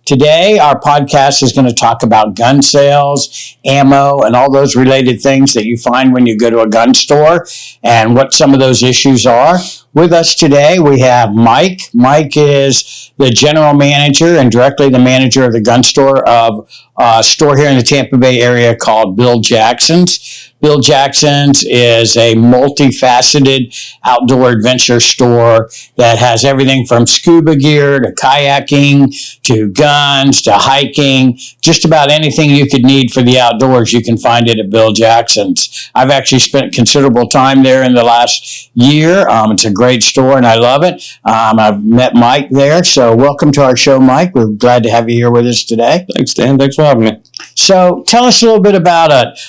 Today, our podcast is going to talk about gun sales, ammo, and all those related things that you find when you go to a gun store and what some of those issues are. With us today, we have Mike. Mike is the general manager and directly the manager of the gun store of a store here in the Tampa Bay area called Bill Jackson's. Bill Jackson's is a multifaceted outdoor adventure store that has everything from scuba gear to kayaking to guns to hiking. Just about anything you could need for the outdoors, you can find it at Bill Jackson's. I've actually spent considerable time there in the last year. It's a great store and I love it. I've met Mike there. So welcome to our show, Mike. We're glad to have you here with us today. Thanks, Dan. Thanks for having me. So tell us a little bit about it.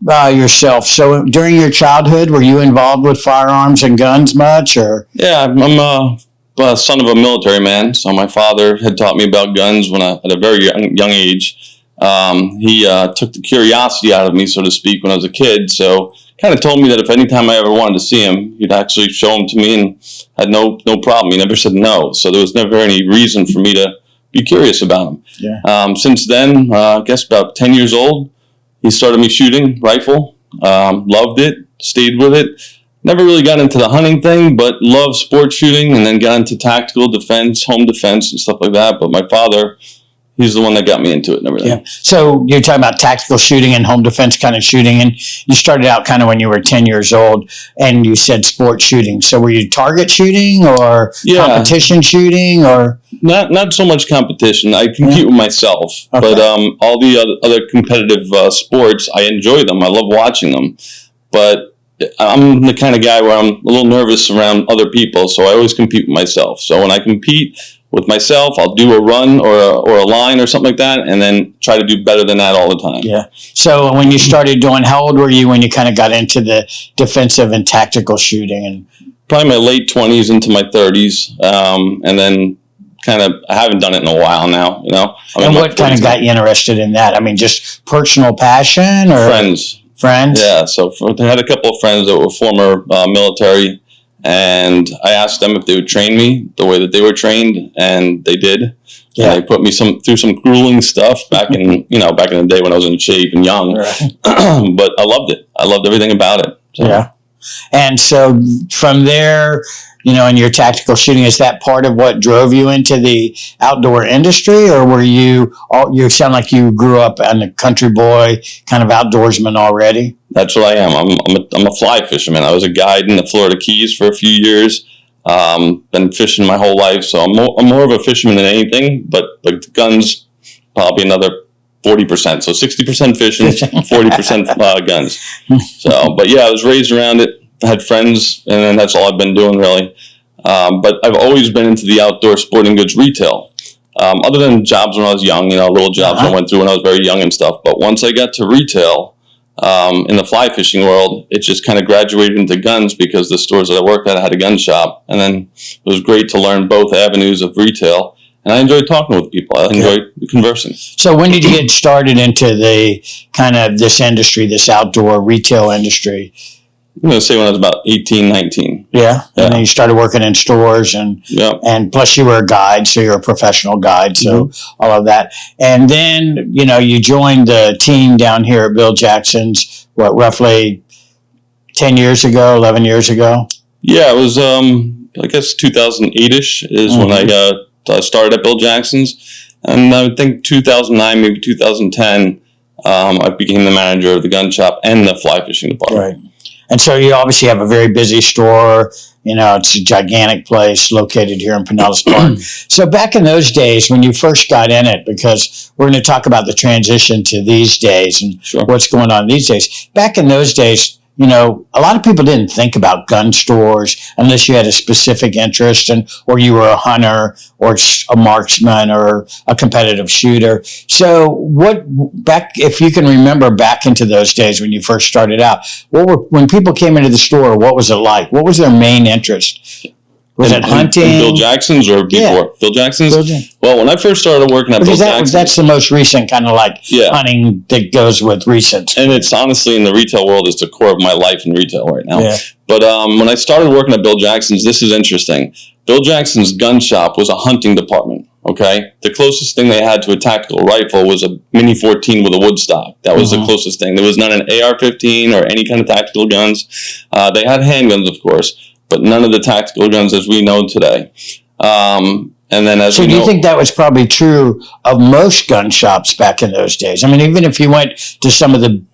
Yourself. So during your childhood, were you involved with firearms and guns much, or? Yeah, I'm a son of a military man. So my father had taught me about guns at a very young age. He took the curiosity out of me, so to speak, when I was a kid. So kind of told me that if anytime I ever wanted to see him, he'd actually show them to me and had no problem. He never said no. So there was never any reason for me to be curious about him. Yeah. Since then, I guess about 10 years old, he started me shooting rifle, loved it, stayed with it. Never really got into the hunting thing, but loved sports shooting and then got into tactical defense, home defense and stuff like that. But my father, he's the one that got me into it and everything. Yeah. So you're talking about tactical shooting and home defense kind of shooting, and you started out kind of when you were 10 years old, and you said sports shooting. So were you target shooting or competition shooting or? Not so much competition. I compete with myself, but all the other competitive sports, I enjoy them. I love watching them, but I'm the kind of guy where I'm a little nervous around other people, so I always compete with myself. So when I compete with myself, I'll do a run or a line or something like that, and then try to do better than that all the time. Yeah. So when you started doing, how old were you when you kind of got into the defensive and tactical shooting? And probably my late 20s into my 30s, and then I haven't done it in a while now, you know. And what kind of got you interested in that? I mean, just personal passion or? Friends? Yeah, so I had a couple of friends that were former military, and I asked them if they would train me the way that they were trained, and they did. Yeah. And they put me through some grueling stuff back in the day when I was in shape and young. Right. But I loved it. I loved everything about it. So. Yeah. And so from there, in your tactical shooting, is that part of what drove you into the outdoor industry, or were you sound like you grew up as a country boy, kind of outdoorsman already? That's what I am. I'm a fly fisherman. I was a guide in the Florida Keys for a few years. Been fishing my whole life, so I'm more of a fisherman than anything, but the guns, probably another 40%. So 60% fishing, 40% guns. So, but yeah, I was raised around it. I had friends, and then that's all I've been doing really. But I've always been into the outdoor sporting goods retail. Other than jobs when I was young, little jobs I went through when I was very young and stuff. But once I got to retail in the fly fishing world, it just kind of graduated into guns because the stores that I worked at had a gun shop. And then it was great to learn both avenues of retail. And I enjoyed talking with people. I enjoyed conversing. So when did you get started into the kind of this industry, this outdoor retail industry? I'm going to say when I was about 18, 19. Yeah. And then you started working in stores and plus you were a guide, so you're a professional guide, so all of that. And then, you joined the team down here at Bill Jackson's, roughly 10 years ago, 11 years ago? Yeah, it was, I guess 2008-ish is when I started at Bill Jackson's. And I think 2009, maybe 2010, I became the manager of the gun shop and the fly fishing department. Right. And so you obviously have a very busy store. It's a gigantic place located here in Pinellas Park. So back in those days when you first got in it, because we're going to talk about the transition to these days and what's going on these days. Back in those days, a lot of people didn't think about gun stores unless you had a specific interest or you were a hunter or a marksman or a competitive shooter. So if you can remember back into those days when you first started out, when people came into the store, what was it like? What was their main interest? Was it hunting? In Bill Jackson's or before? Yeah. Bill Jackson's? Well, when I first started working at Bill Jackson's. That's the most recent kind of hunting that goes with recent. And it's honestly in the retail world, it's the core of my life in retail right now. Yeah. But when I started working at Bill Jackson's, this is interesting. Bill Jackson's gun shop was a hunting department. Okay, the closest thing they had to a tactical rifle was a Mini 14 with a wood stock. That was the closest thing. There was not an AR-15 or any kind of tactical guns. They had handguns, of course, but none of the tactical guns as we know today. And then, as So we do you know, think that was probably true of most gun shops back in those days? I mean, even if you went to some of the,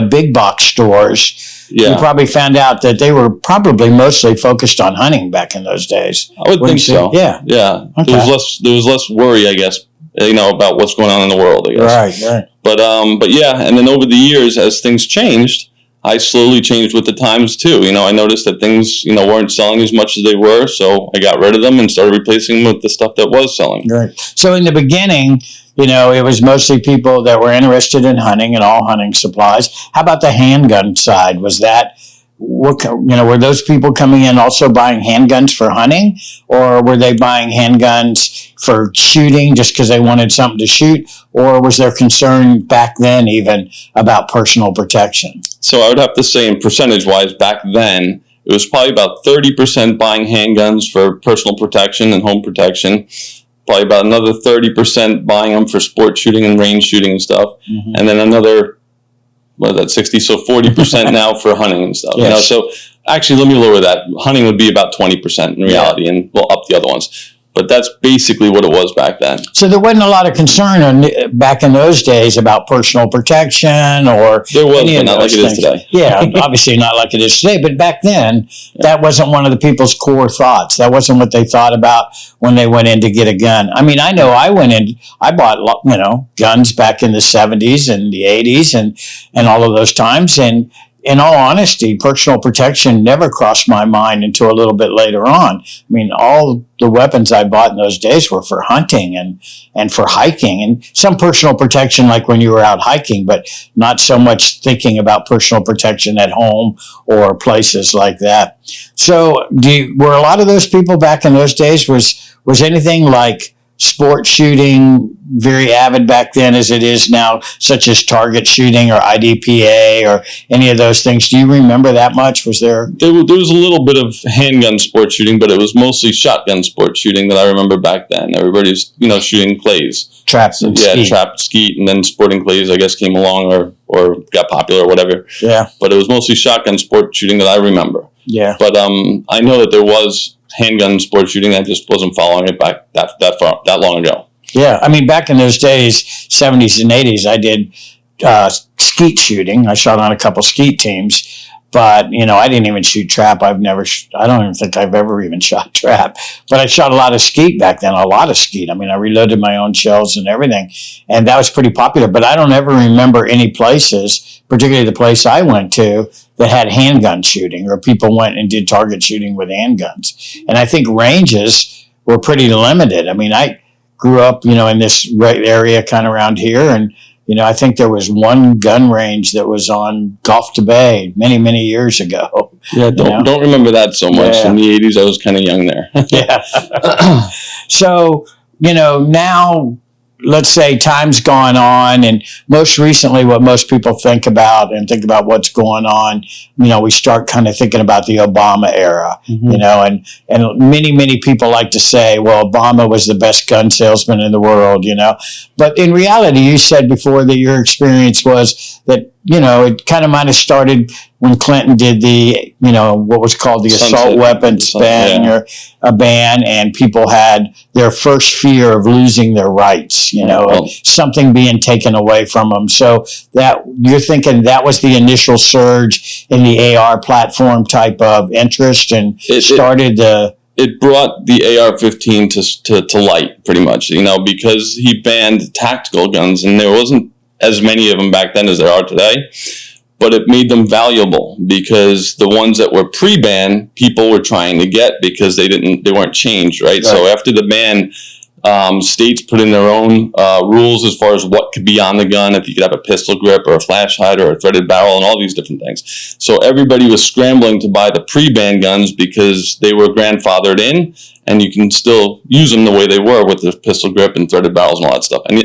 big box stores, you probably found out that they were probably mostly focused on hunting back in those days. I would think so. Yeah. Yeah. Okay. There was less worry, I guess, about what's going on in the world, I guess. Right. But yeah, and then over the years, as things changed, I slowly changed with the times too. I noticed that things, weren't selling as much as they were, so I got rid of them and started replacing them with the stuff that was selling. Right. So in the beginning, it was mostly people that were interested in hunting and all hunting supplies. How about the handgun side? Was that were those people coming in also buying handguns for hunting, or were they buying handguns for shooting just because they wanted something to shoot, or was there concern back then even about personal protection? So I would have to say, in percentage-wise, back then, it was probably about 30% buying handguns for personal protection and home protection. Probably about another 30% buying them for sport shooting and range shooting and stuff. And then another, 60? So 40% now for hunting and stuff. Yes. So actually, let me lower that. Hunting would be about 20% in reality, and we'll up the other ones. But that's basically what it was back then. So there wasn't a lot of concern back in those days about personal protection or there was, any but of not like those it is things. today. Yeah, obviously not like it is today. But back then, that wasn't one of the people's core thoughts. That wasn't what they thought about when they went in to get a gun. I mean, I know I went in, I bought, guns back in the 70s and the 80s and all of those times. And in all honesty, personal protection never crossed my mind until a little bit later on. I mean, all the weapons I bought in those days were for hunting and for hiking, and some personal protection like when you were out hiking, but not so much thinking about personal protection at home or places like that. So were a lot of those people back in those days, was anything like sport shooting very avid back then as it is now, such as target shooting or IDPA or any of those things? Do you remember that much? Was there? There was a little bit of handgun sport shooting, but it was mostly shotgun sport shooting that I remember back then. Everybody was, shooting clays. Traps and skeet. Trap, skeet, and then sporting clays, I guess, came along or got popular or whatever. Yeah. But it was mostly shotgun sport shooting that I remember. Yeah. But I know that there was handgun sport shooting. I just wasn't following it back that long ago. Yeah, I mean, back in those days, 70s and 80s, I did skeet shooting. I shot on a couple skeet teams, but, I didn't even shoot trap. I don't even think I've ever even shot trap, but I shot a lot of skeet back then, a lot of skeet. I mean, I reloaded my own shells and everything, and that was pretty popular, but I don't ever remember any places, particularly the place I went to, that had handgun shooting or people went and did target shooting with handguns. And I think ranges were pretty limited. I mean, I grew up, in this area kind of around here, and I think there was one gun range that was on Gulf to Bay many, many years ago. Yeah, don't remember that so much. Yeah. In the 80s, I was kind of young there. Yeah. So, now, let's say time's gone on, and most recently what most people think about what's going on, we start kind of thinking about the Obama era, and many, many people like to say, well, Obama was the best gun salesman in the world, but in reality, you said before that your experience was that, it kind of might have started when Clinton did the, what was called the assault weapons ban, or a ban, and people had their first fear of losing their rights, something being taken away from them. So that you're thinking that was the initial surge in the AR platform type of interest, and it brought the AR-15 to light, pretty much, because he banned tactical guns, and there wasn't as many of them back then as there are today, but it made them valuable because the ones that were pre-ban, people were trying to get because they weren't changed, right? So after the ban, states put in their own rules as far as what could be on the gun, if you could have a pistol grip or a flash hider or a threaded barrel and all these different things. So everybody was scrambling to buy the pre-ban guns because they were grandfathered in, and you can still use them the way they were with the pistol grip and threaded barrels and all that stuff, and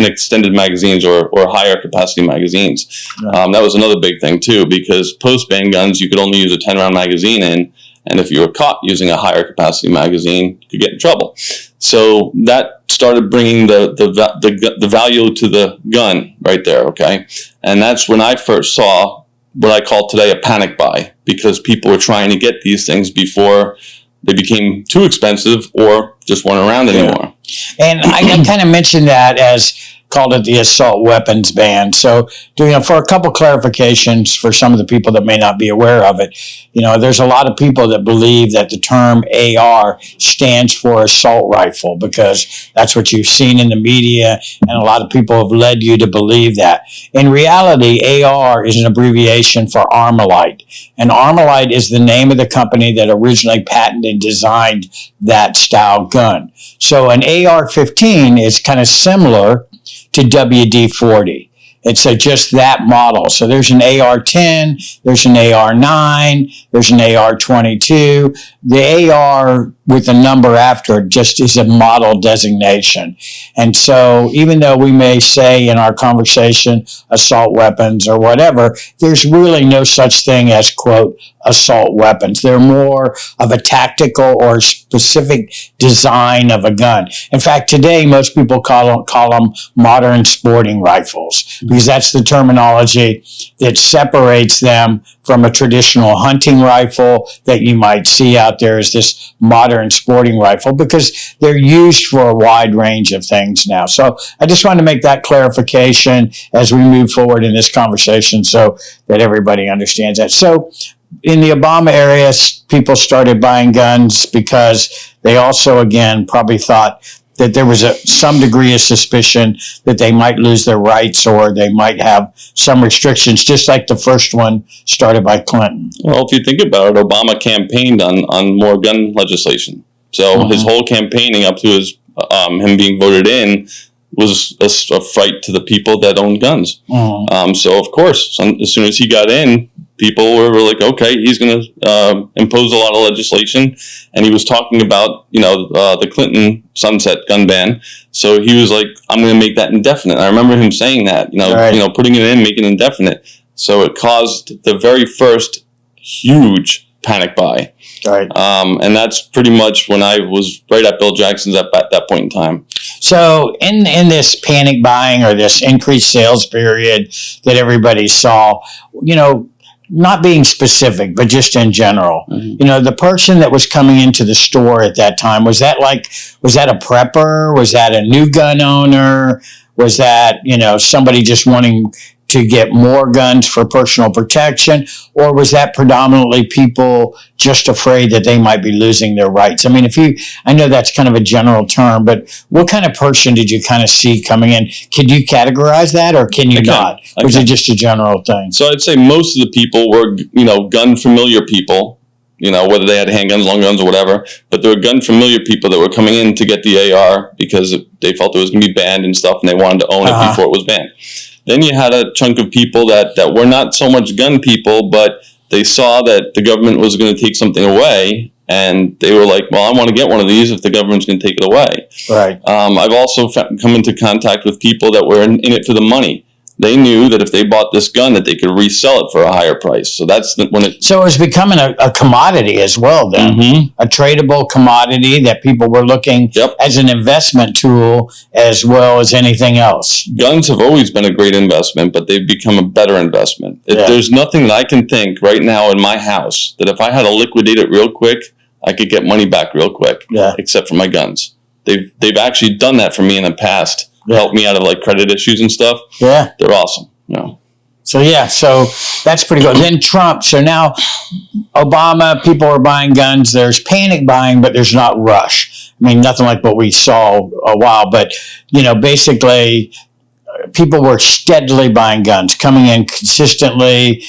extended magazines or higher capacity magazines. That was another big thing too, because post-ban guns you could only use a 10-round magazine in, And if you were caught using a higher capacity magazine, you could get in trouble. So that started bringing the value to the gun right there, okay? And that's when I first saw what I call today a panic buy, because people were trying to get these things before they became too expensive or just weren't around anymore. And I kind of mentioned that as called it the assault weapons ban. So, for a couple clarifications for some of the people that may not be aware of it, there's a lot of people that believe that the term AR stands for assault rifle because that's what you've seen in the media, and a lot of people have led you to believe that. In reality, AR is an abbreviation for Armalite, and Armalite is the name of the company that originally patented and designed that style gun. So an AR-15 is kind of similar to WD-40. It's just that model. So there's an AR-10, there's an AR-9, there's an AR-22. The AR with a number after it just is a model designation. And so even though we may say in our conversation assault weapons or whatever, there's really no such thing as, quote, assault weapons. They're more of a tactical or specific design of a gun. In fact, today most people call them modern sporting rifles because that's the terminology that separates them from a traditional hunting rifle that you might see out there as this modern sporting rifle, because they're used for a wide range of things now. So I just wanted to make that clarification as we move forward in this conversation so that everybody understands that. So in the Obama era, people started buying guns because they also, again, probably thought that there was some degree of suspicion that they might lose their rights or they might have some restrictions, just like the first one started by Clinton. Well, if you think about it, Obama campaigned on more gun legislation. So his whole campaigning up to him being voted in was a fright to the people that own guns. So, of course, as soon as he got in, people were like, okay, he's going to impose a lot of legislation. And he was talking about, the Clinton sunset gun ban. So he was like, I'm going to make that indefinite. I remember him saying that, Right. Putting it in, making it indefinite. So it caused the very first huge panic buy. Right. And that's pretty much when I was right at Bill Jackson's at that point in time. So in this panic buying or this increased sales period that everybody saw, not being specific, but just in general, the person that was coming into the store at that time, was that a prepper? Was that a new gun owner? Was that, somebody just wanting to get more guns for personal protection? Or was that predominantly people just afraid that they might be losing their rights? I mean, I know that's kind of a general term, but what kind of person did you kind of see coming in? Can you categorize that or can you not? Or is it just a general thing? So I'd say most of the people were, gun familiar people, whether they had handguns, long guns, or whatever, but there were gun familiar people that were coming in to get the AR because they felt it was going to be banned and stuff, and they wanted to own it before it was banned. Then you had a chunk of people that were not so much gun people, but they saw that the government was going to take something away, and they were like, well, I want to get one of these if the government's going to take it away. Right. I've also come into contact with people that were in it for the money. They knew that if they bought this gun that they could resell it for a higher price. So that's when it... So it was becoming a commodity as well then. A tradable commodity that people were looking as an investment tool as well as anything else. Guns have always been a great investment, but they've become a better investment. There's nothing that I can think right now in my house that if I had to liquidate it real quick, I could get money back real quick, except for my guns. They've actually done that for me in the past. Help me out of credit issues and stuff. Yeah. They're awesome. So that's pretty good. Then Trump. So now Obama, people are buying guns. There's panic buying, but there's not rush. I mean, nothing like what we saw a while, but basically people were steadily buying guns, coming in consistently,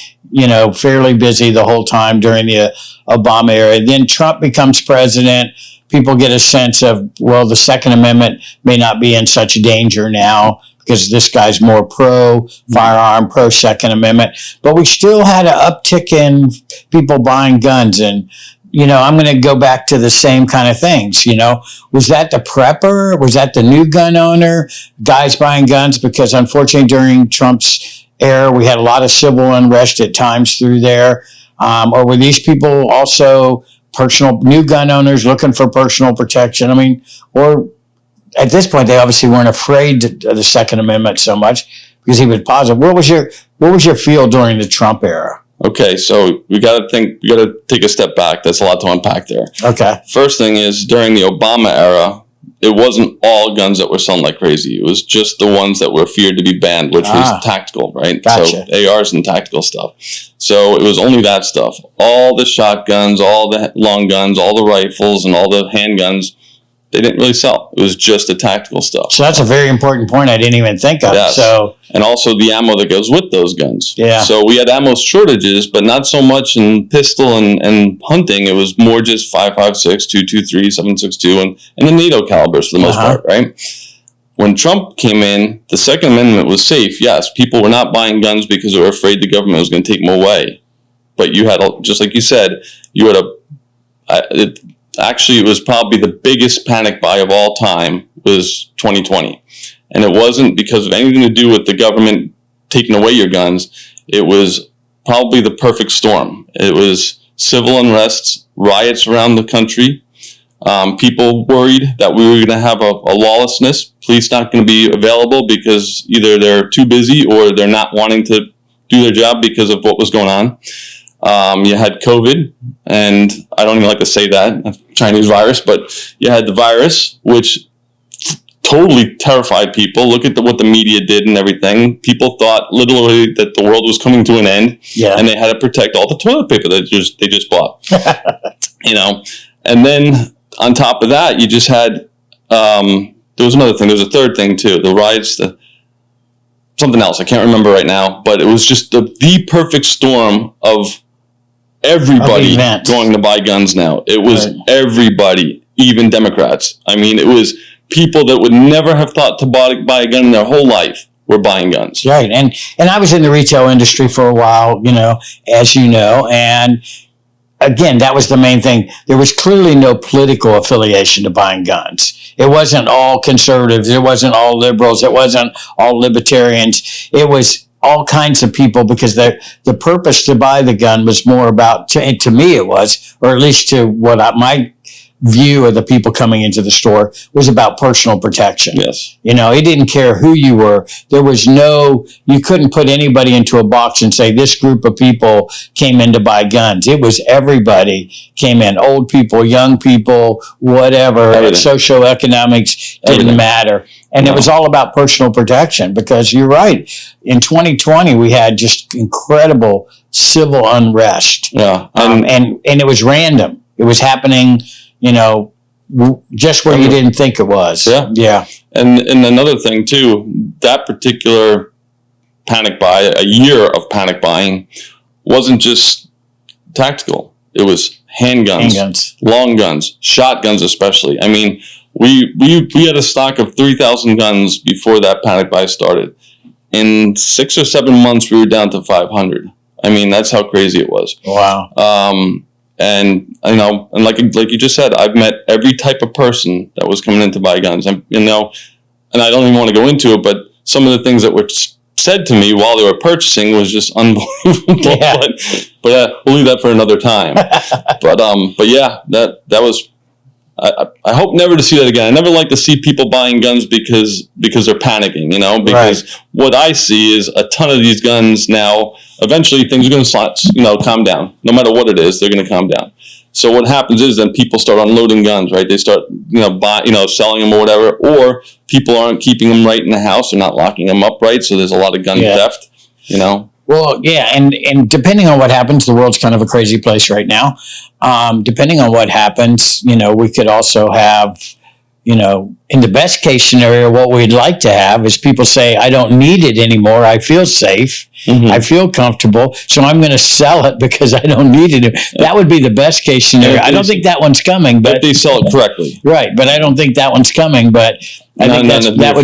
fairly busy the whole time during the Obama era. Then Trump becomes president. People get a sense of, well, the Second Amendment may not be in such danger now because this guy's more pro-firearm, pro-Second Amendment. But we still had an uptick in people buying guns. And, I'm going to go back to the same kind of things. Was that the prepper? Was that the new gun owner? Guys buying guns? Because unfortunately, during Trump's era, we had a lot of civil unrest at times through there. Or were these people also new gun owners looking for personal protection. I mean, or at this point, they obviously weren't afraid of the Second Amendment so much because he was positive. What was your feel during the Trump era? Okay, so we got to take a step back. That's a lot to unpack there. Okay. First thing is, during the Obama era, it wasn't all guns that were selling like crazy. It was just the ones that were feared to be banned, which was tactical, right? Gotcha. So ARs and tactical stuff. So it was only that stuff. All the shotguns, all the long guns, all the rifles, and all the handguns, they didn't really sell. It was just the tactical stuff. So that's a very important point I didn't even think of. Yes. So, and also the ammo that goes with those guns. Yeah. So we had ammo shortages, but not so much in pistol and hunting. It was more just 5.56, 2.23, 7.62, and the NATO calibers for the most part, right? When Trump came in, the Second Amendment was safe. Yes, people were not buying guns because they were afraid the government was going to take them away. But you had, just like you said, you had actually, it was probably the biggest panic buy of all time was 2020. And it wasn't because of anything to do with the government taking away your guns. It was probably the perfect storm. It was civil unrest, riots around the country, people worried that we were going to have a lawlessness, police not going to be available because either they're too busy or they're not wanting to do their job because of what was going on. You had COVID, and I don't even like to say that, Chinese virus, but you had the virus, which totally terrified people. Look at what the media did and everything. People thought literally that the world was coming to an end, and they had to protect all the toilet paper that they just bought. And then on top of that, you just had, there was another thing. There was a third thing too, the riots, something else. I can't remember right now, but it was just the perfect storm of everybody going to buy guns now. It was everybody, even Democrats. I mean, it was people that would never have thought to buy a gun in their whole life were buying guns. Right. And I was in the retail industry for a while, as you know, and again, that was the main thing. There was clearly no political affiliation to buying guns. It wasn't all conservatives. It wasn't all liberals. It wasn't all libertarians. It was all kinds of people because the purpose to buy the gun was more about, to me it was, or at least to my view of the people coming into the store, was about personal protection. Yes. It didn't care who you were. There was you couldn't put anybody into a box and say this group of people came in to buy guns. It was everybody came in, old people, young people, whatever, socioeconomics didn't matter. And it was all about personal protection because you're right. In 2020, we had just incredible civil unrest. Yeah. And it was random. It was happening, just where you didn't think it was. Yeah. Yeah. And another thing too, that particular panic buy, a year of panic buying, wasn't just tactical. It was handguns, long guns, shotguns especially. I mean, we had a stock of 3,000 guns before that panic buy started. In 6 or 7 months, we were down to 500. I mean, that's how crazy it was. Wow. And like you just said, I've met every type of person that was coming in to buy guns. And I don't even want to go into it, but some of the things that were said to me while they were purchasing was just unbelievable. Yeah. But we'll leave that for another time. But yeah, that was. I hope never to see that again. I never like to see people buying guns because they're panicking, because what I see is a ton of these guns now, eventually things are going to calm down. No matter what it is, they're going to calm down. So what happens is then people start unloading guns, right? They start, selling them or whatever, or people aren't keeping them right in the house. They're not locking them up right. So there's a lot of gun theft, Well, yeah, and depending on what happens, the world's kind of a crazy place right now. Depending on what happens, we could also have, in the best case scenario, what we'd like to have is people say, I don't need it anymore. I feel safe. Mm-hmm. I feel comfortable. So I'm going to sell it because I don't need it. That would be the best case scenario. I don't think that one's coming. But if they sell it correctly. Right. But I don't think that one's coming. But I think that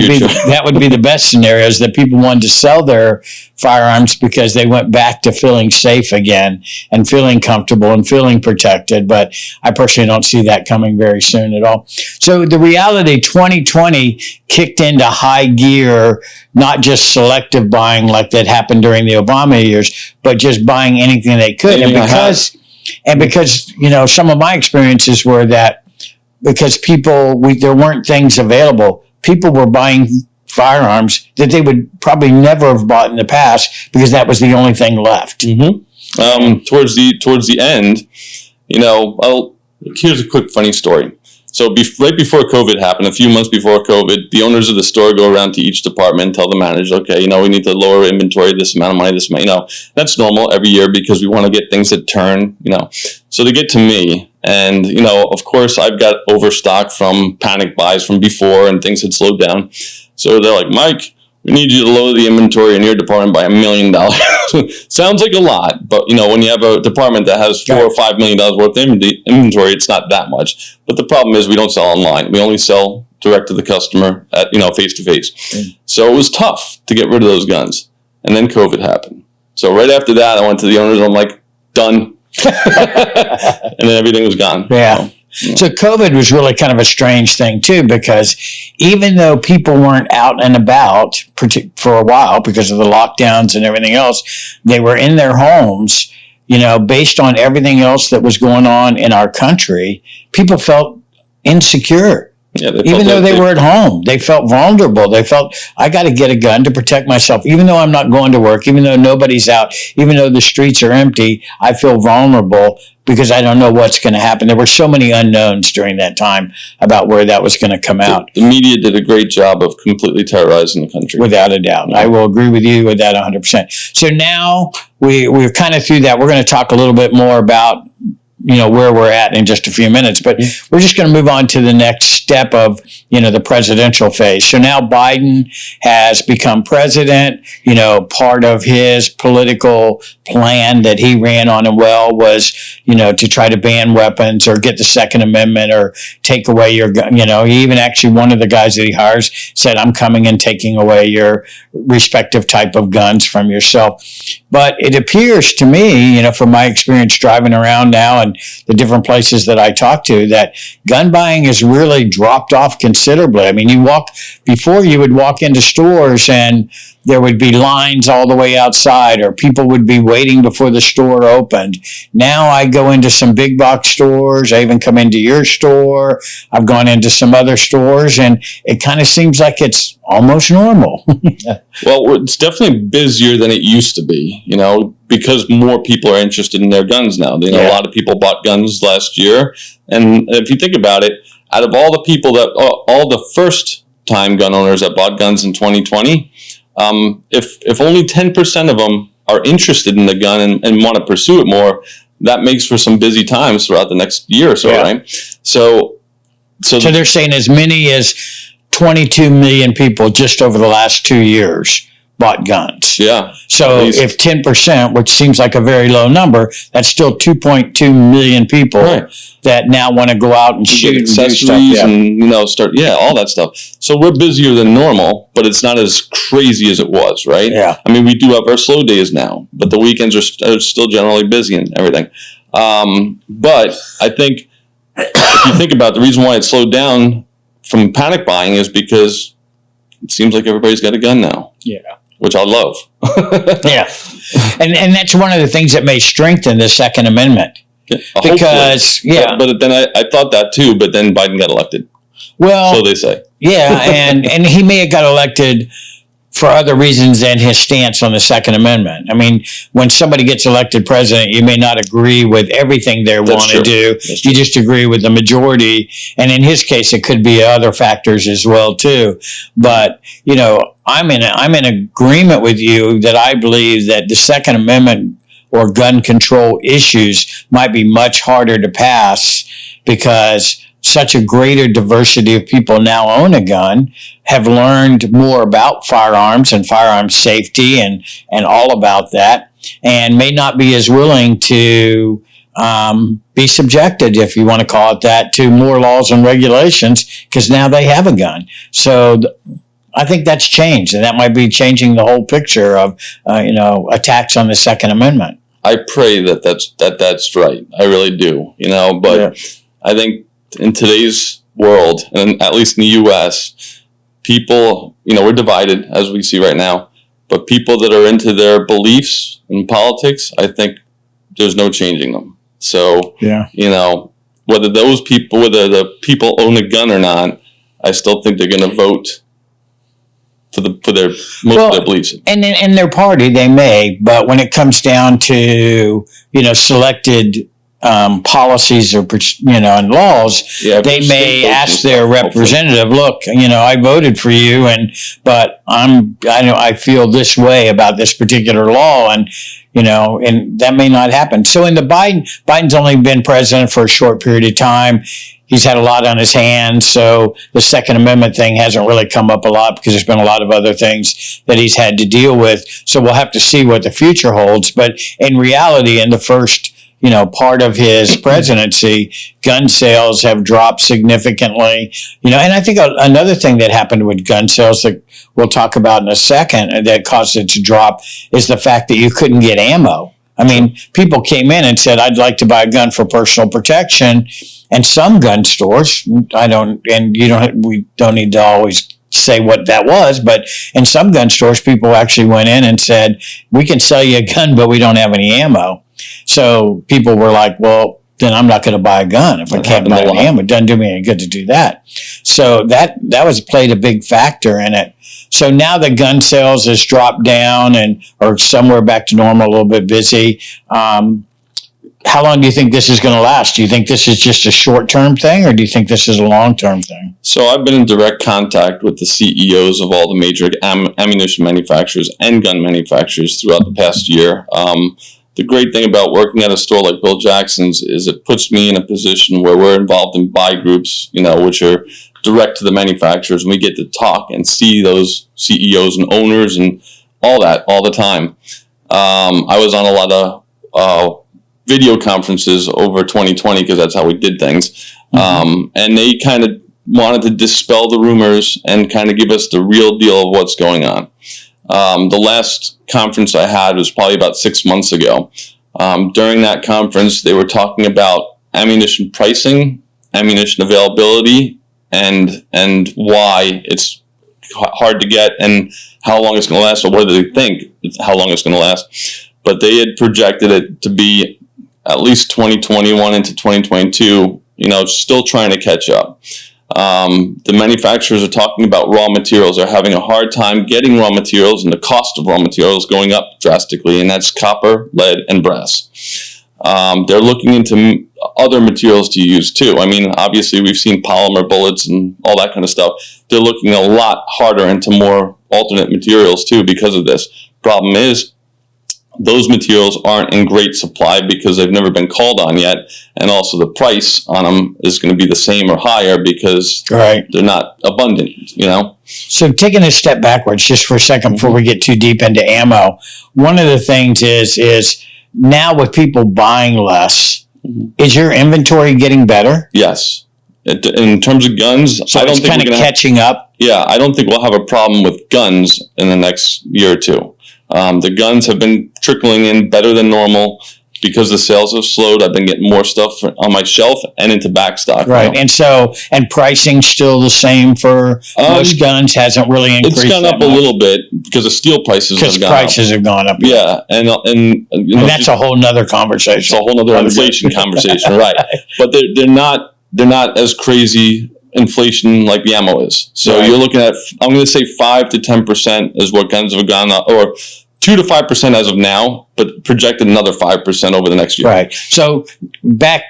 would be the best scenario, is that people wanted to sell their firearms because they went back to feeling safe again and feeling comfortable and feeling protected. But I personally don't see that coming very soon at all. So the reality, 2020 kicked into high gear, not just selective buying like that happened during the Obama years, but just buying anything they could. And And because, some of my experiences were that because there weren't things available, people were buying firearms that they would probably never have bought in the past because that was the only thing left. Mm-hmm. Towards the end, here's a quick funny story. So right before COVID happened, a few months before COVID, the owners of the store go around to each department and tell the manager, okay, we need to lower inventory, this amount of money, this amount, that's normal every year because we want to get things that turn, So they get to me and, of course I've got overstock from panic buys from before and things had slowed down. So they're like, Mike, we need you to lower the inventory in your department by $1 million. Sounds like a lot, but when you have a department that has $4 or $5 million worth of inventory, it's not that much. But the problem is we don't sell online. We only sell direct to the customer at face to face. So it was tough to get rid of those guns. And then COVID happened. So right after that, I went to the owners. I'm like, done. And then everything was gone. Yeah. So COVID was really kind of a strange thing too, because even though people weren't out and about for a while because of the lockdowns and everything else, they were in their homes, based on everything else that was going on in our country, people felt insecure. Yeah, even though they were at home, they felt vulnerable. They felt, I got to get a gun to protect myself. Even though I'm not going to work, even though nobody's out, even though the streets are empty, I feel vulnerable because I don't know what's going to happen. There were so many unknowns during that time about where that was going to come out. The media did a great job of completely terrorizing the country. Without a doubt. I will agree with you with that 100%. So now we're kind of through that. We're going to talk a little bit more about where we're at in just a few minutes, but we're just going to move on to the next step of, the presidential phase. So now Biden has become president. Part of his political plan that he ran on and well was, to try to ban weapons or get the Second Amendment or take away your gun. He even actually, one of the guys that he hires said, I'm coming and taking away your respective type of guns from yourself. But it appears to me, from my experience driving around now and the different places that I talk to, that gun buying has really dropped off considerably. I mean, before you would walk into stores and there would be lines all the way outside or people would be waiting before the store opened. Now I go into some big box stores. I even come into your store. I've gone into some other stores and it kind of seems like it's almost normal. Well, it's definitely busier than it used to be, because more people are interested in their guns now. A lot of people bought guns last year. And if you think about it, out of all the people all the first time gun owners that bought guns in 2020, if only 10% of them are interested in the gun and want to pursue it more, that makes for some busy times throughout the next year or so, right? So they're saying as many as 22 million people just over the last 2 years bought guns. Yeah. So if 10%, which seems like a very low number, that's still 2.2 million people that now want to go out and shoot and do stuff. And start all that stuff. So we're busier than normal, but it's not as crazy as it was, right? Yeah. I mean, we do have our slow days now, but the weekends are still generally busy and everything. But I think if you think about the reason why it slowed down from panic buying is because it seems like everybody's got a gun now. Yeah. Which I love. Yeah. And that's one of the things that may strengthen the Second Amendment. Yeah, because, But then I thought that too, but then Biden got elected. Well. So they say. Yeah, and he may have got elected for other reasons than his stance on the Second Amendment. I mean, when somebody gets elected president, you may not agree with everything they want to do. You just agree with the majority. And in his case, it could be other factors as well, too. But, I'm in agreement with you that I believe that the Second Amendment or gun control issues might be much harder to pass because such a greater diversity of people now own a gun, have learned more about firearms and firearm safety and all about that, and may not be as willing to be subjected, if you want to call it that, to more laws and regulations because now they have a gun. So I think that's changed, and that might be changing the whole picture of attacks on the Second Amendment. I pray that's right. I really do. But I think in today's world, and at least in the U.S., people, we're divided as we see right now. But people that are into their beliefs in politics, I think there's no changing them. So, Yeah. whether the people own a gun or not, I still think they're going to vote for their most of their beliefs. And in their party, they may, but when it comes down to selected policies or and laws, they may ask their representative, "Look, I voted for you, but I feel this way about this particular law," and that may not happen. So in the Biden's only been president for a short period of time. He's had a lot on his hands, so the Second Amendment thing hasn't really come up a lot because there's been a lot of other things that he's had to deal with. So we'll have to see what the future holds. But in reality, in the first part of his presidency, gun sales have dropped significantly. And I think another thing that happened with gun sales that we'll talk about in a second that caused it to drop is the fact that you couldn't get ammo. I mean, people came in and said, "I'd like to buy a gun for personal protection." And some gun stores, we don't need to always say what that was, but in some gun stores, people actually went in and said, "We can sell you a gun, but we don't have any ammo." So people were like, "Well, then I'm not going to buy a gun if I can't buy any ammo. It doesn't do me any good to do that." So that played a big factor in it. So now the gun sales has dropped down and are somewhere back to normal, a little bit busy. How long do you think this is going to last? Do you think this is just a short-term thing, or do you think this is a long-term thing? So I've been in direct contact with the CEOs of all the major ammunition manufacturers and gun manufacturers throughout the past year. The great thing about working at a store like Bill Jackson's is it puts me in a position where we're involved in buy groups, which are direct to the manufacturers, and we get to talk and see those CEOs and owners and all that all the time. I was on a lot of video conferences over 2020 because that's how we did things. And they kind of wanted to dispel the rumors and kind of give us the real deal of what's going on. The last conference I had was probably about 6 months ago. During that conference, they were talking about ammunition pricing, ammunition availability, and why it's hard to get and how long it's going to last, or what do they think how long it's going to last. But they had projected it to be at least 2021 into 2022, still trying to catch up. The manufacturers are talking about raw materials. They're having a hard time getting raw materials, and the cost of raw materials going up drastically, and that's copper, lead, and brass. They're looking into other materials to use too. I mean, obviously we've seen polymer bullets and all that kind of stuff. They're looking a lot harder into more alternate materials too because of this. Problem is, those materials aren't in great supply because they've never been called on yet, and also the price on them is going to be the same or higher because they're not abundant, So taking a step backwards just for a second before we get too deep into ammo, one of the things is now with people buying less, is your inventory getting better? Yes. In terms of guns, so I don't think kind of catching up. Yeah, I don't think we'll have a problem with guns in the next year or two. The guns have been trickling in better than normal because the sales have slowed. I've been getting more stuff on my shelf and into back stock. Right. Now. And pricing still the same for most guns, hasn't really increased. It's gone up a little bit because the steel prices have gone up. Because prices have gone up. Yeah. And that's a whole nother conversation. It's a whole nother inflation conversation, right. But they're not as crazy inflation like the ammo is. So you're looking at, I'm going to say 5 to 10% is what guns have gone up, or 2 to 5% as of now, but projected another 5% over the next year. Right. So back,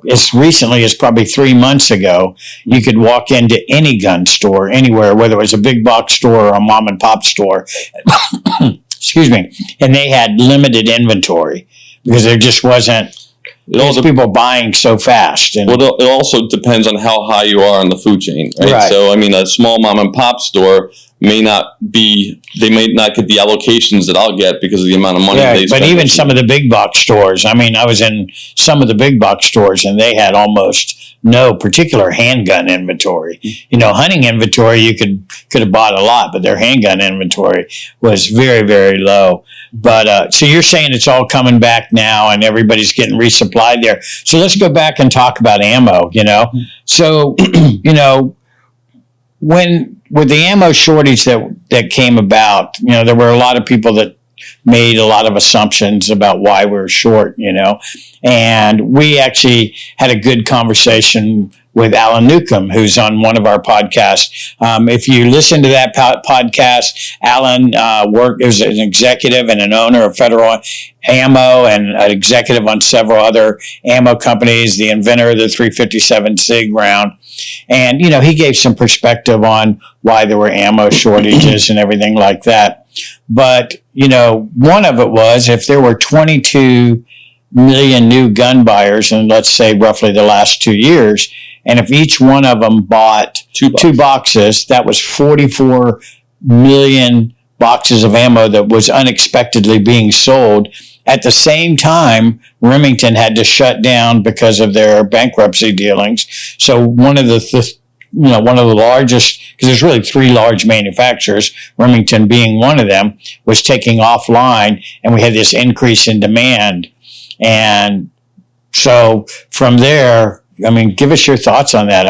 as recently as probably 3 months ago, you could walk into any gun store anywhere, whether it was a big box store or a mom and pop store, excuse me, and they had limited inventory because there just wasn't, people buying so fast. Well, it also depends on how high you are on the food chain, right? So, I mean, a small mom and pop store may not get the allocations that I'll get because of the amount of money they spend. But even some of the big box stores, I mean, I was in some of the big box stores and they had almost no particular handgun inventory. Hunting inventory, you could have bought a lot, but their handgun inventory was very, very low. But so you're saying it's all coming back now and everybody's getting resupplied there. So let's go back and talk about ammo, So, when with the ammo shortage that came about, there were a lot of people that made a lot of assumptions about why we're short, And we actually had a good conversation with Alan Newcomb, who's on one of our podcasts. If you listen to that podcast, Alan worked as an executive and an owner of Federal Ammo and an executive on several other ammo companies, the inventor of the 357 SIG round. And, he gave some perspective on why there were ammo shortages and everything like that. But, one of it was if there were 22 million new gun buyers in, let's say, roughly the last 2 years, and if each one of them bought two boxes, that was 44 million boxes of ammo that was unexpectedly being sold. At the same time, Remington had to shut down because of their bankruptcy dealings. So one of the largest, because there's really three large manufacturers, Remington being one of them, was taking offline, and we had this increase in demand. And so from there, give us your thoughts on that.